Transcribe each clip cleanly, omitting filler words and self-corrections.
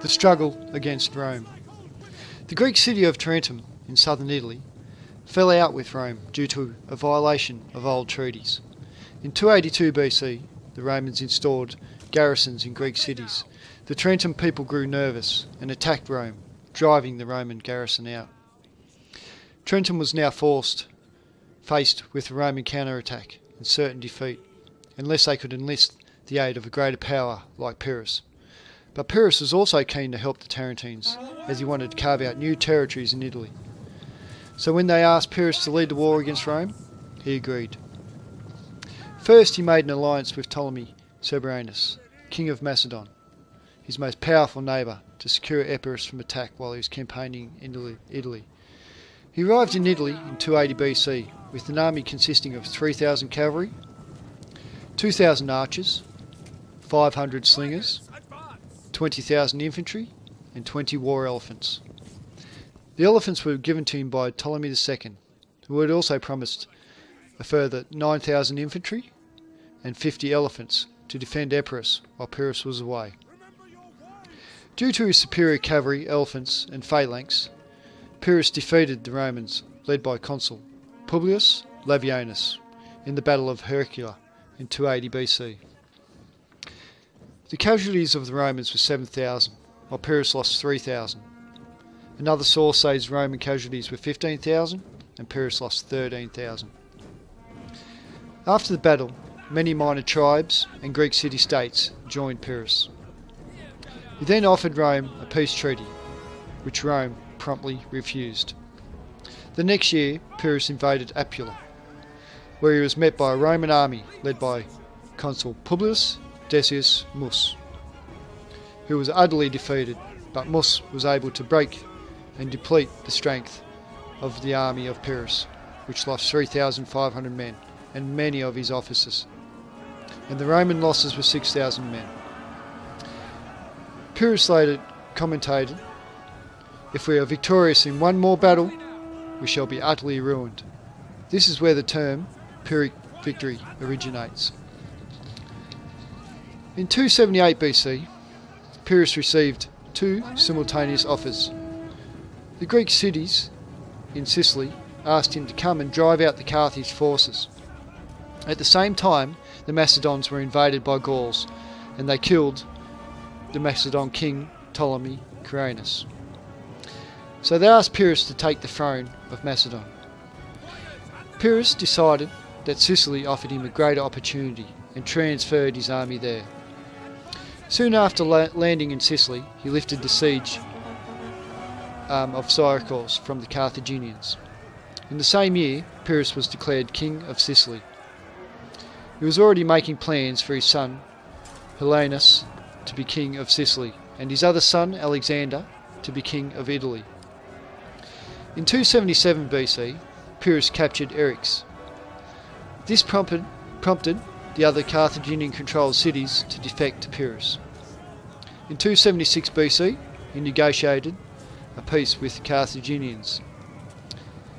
The struggle against Rome. The Greek city of Tarentum in southern Italy fell out with Rome due to a violation of old treaties. In 282 BC, the Romans installed garrisons in Greek cities. The Tarentum people grew nervous and attacked Rome, driving the Roman garrison out. Tarentum was now faced with a Roman counterattack and certain defeat, unless they could enlist the aid of a greater power like Pyrrhus. But Pyrrhus was also keen to help the Tarentines, as he wanted to carve out new territories in Italy. So when they asked Pyrrhus to lead the war against Rome, he agreed. First, he made an alliance with Ptolemy Sobranes, king of Macedon, his most powerful neighbour, to secure Epirus from attack while he was campaigning in Italy. He arrived in Italy in 280 BC with an army consisting of 3,000 cavalry, 2,000 archers, 500 slingers, 20,000 infantry, and 20 war elephants. The elephants were given to him by Ptolemy II, who had also promised a further 9,000 infantry and 50 elephants to defend Epirus while Pyrrhus was away. Due to his superior cavalry, elephants, and phalanx, Pyrrhus defeated the Romans, led by consul Publius Labienus, in the Battle of Heraclea in 280 BC. The casualties of the Romans were 7,000, while Pyrrhus lost 3,000. Another source says Roman casualties were 15,000 and Pyrrhus lost 13,000. After the battle, many minor tribes and Greek city-states joined Pyrrhus. He then offered Rome a peace treaty, which Rome promptly refused. The next year, Pyrrhus invaded Apula, where he was met by a Roman army led by consul Publius Decius Mus, who was utterly defeated, but Mus was able to break and deplete the strength of the army of Pyrrhus, which lost 3,500 men and many of his officers, and the Roman losses were 6,000 men. Pyrrhus later commentated, "If we are victorious in one more battle, we shall be utterly ruined." This is where the term Pyrrhic victory originates. In 278 BC, Pyrrhus received two simultaneous offers. The Greek cities in Sicily asked him to come and drive out the Carthage forces. At the same time, the Macedons were invaded by Gauls, and they killed the Macedon king Ptolemy Caranus. So they asked Pyrrhus to take the throne of Macedon. Pyrrhus decided that Sicily offered him a greater opportunity and transferred his army there. Soon after landing in Sicily, he lifted the siege of Syracuse from the Carthaginians. In the same year, Pyrrhus was declared king of Sicily. He was already making plans for his son Helenus to be king of Sicily, and his other son Alexander to be king of Italy. In 277 BC, Pyrrhus captured Eryx. This prompted the other Carthaginian-controlled cities to defect to Pyrrhus. In 276 BC, he negotiated a peace with the Carthaginians,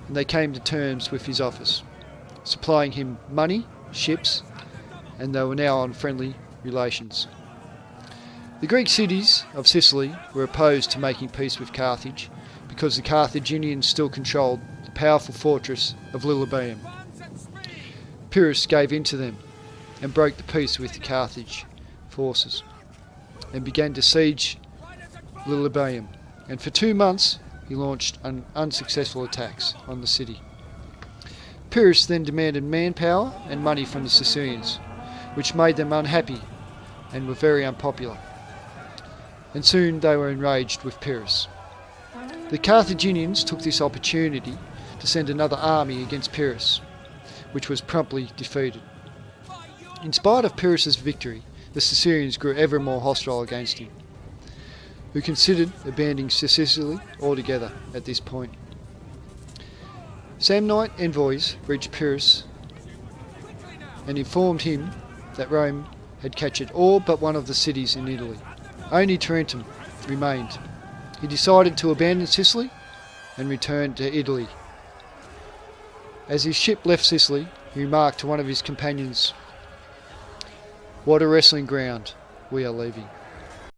and they came to terms with his office, supplying him money, ships, and they were now on friendly relations. The Greek cities of Sicily were opposed to making peace with Carthage because the Carthaginians still controlled the powerful fortress of Lilybaeum. Pyrrhus gave in to them and broke the peace with the Carthage forces and began to siege Lilybaeum, and for 2 months he launched unsuccessful attacks on the city. Pyrrhus then demanded manpower and money from the Sicilians, which made them unhappy and were very unpopular, and soon they were enraged with Pyrrhus. The Carthaginians took this opportunity to send another army against Pyrrhus, which was promptly defeated. In spite of Pyrrhus's victory, the Sicilians grew ever more hostile against him, who considered abandoning Sicily altogether at this point. Samnite envoys reached Pyrrhus and informed him that Rome had captured all but one of the cities in Italy. Only Tarentum remained. He decided to abandon Sicily and return to Italy. As his ship left Sicily, he remarked to one of his companions, "What a wrestling ground we are leaving."